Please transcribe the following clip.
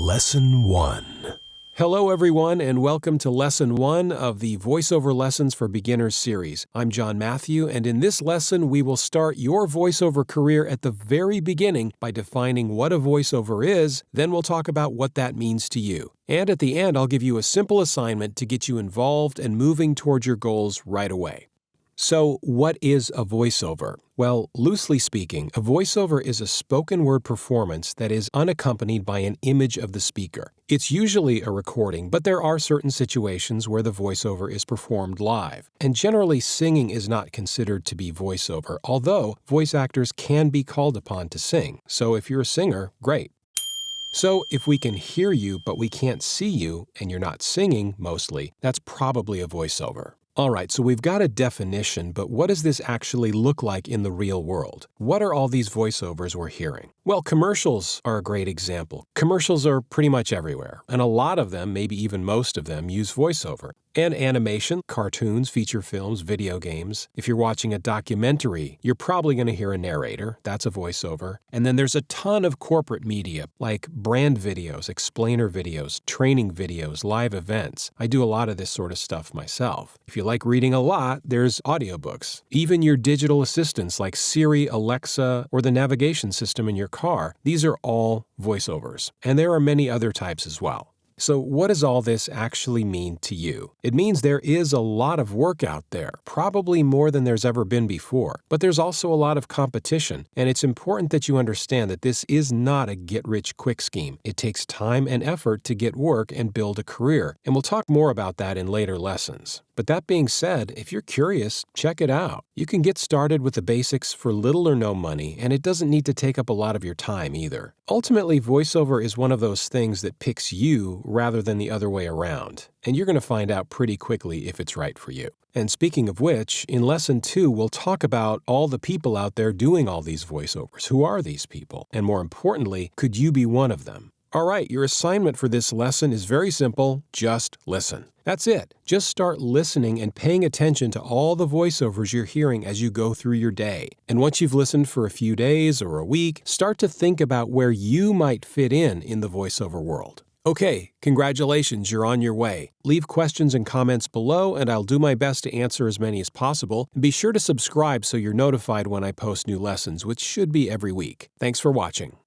Lesson 1. Hello, everyone, and welcome to Lesson 1 of the VoiceOver Lessons for Beginners series. I'm John Matthew, and in this lesson, we will start your voiceover career at the very beginning by defining what a voiceover is, then we'll talk about what that means to you. And at the end, I'll give you a simple assignment to get you involved and moving towards your goals right away. So, what is a voiceover? Well, loosely speaking, a voiceover is a spoken word performance that is unaccompanied by an image of the speaker. It's usually a recording, but there are certain situations where the voiceover is performed live. And generally, singing is not considered to be voiceover, although voice actors can be called upon to sing. So if you're a singer, great. So if we can hear you, but we can't see you, and you're not singing mostly, that's probably a voiceover. All right, so we've got a definition, but what does this actually look like in the real world? What are all these voiceovers we're hearing? Well, commercials are a great example. Commercials are pretty much everywhere, and a lot of them, maybe even most of them, use voiceover. And animation, cartoons, feature films, video games. If you're watching a documentary, you're probably going to hear a narrator. That's a voiceover. And then there's a ton of corporate media, like brand videos, explainer videos, training videos, live events. I do a lot of this sort of stuff myself. If you like reading a lot, there's audiobooks. Even your digital assistants like Siri, Alexa, or the navigation system in your car, these are all voiceovers. And there are many other types as well. So what does all this actually mean to you? It means there is a lot of work out there, probably more than there's ever been before. But there's also a lot of competition, and it's important that you understand that this is not a get-rich-quick scheme. It takes time and effort to get work and build a career, and we'll talk more about that in later lessons. But that being said, if you're curious, check it out. You can get started with the basics for little or no money, and it doesn't need to take up a lot of your time either. Ultimately, voiceover is one of those things that picks you rather than the other way around, and you're going to find out pretty quickly if it's right for you. And speaking of which, in Lesson 2, we'll talk about all the people out there doing all these voiceovers. Who are these people? And more importantly, could you be one of them? All right, your assignment for this lesson is very simple. Just listen. That's it. Just start listening and paying attention to all the voiceovers you're hearing as you go through your day. And once you've listened for a few days or a week, start to think about where you might fit in the voiceover world. Okay, congratulations, you're on your way. Leave questions and comments below, and I'll do my best to answer as many as possible. And be sure to subscribe so you're notified when I post new lessons, which should be every week. Thanks for watching.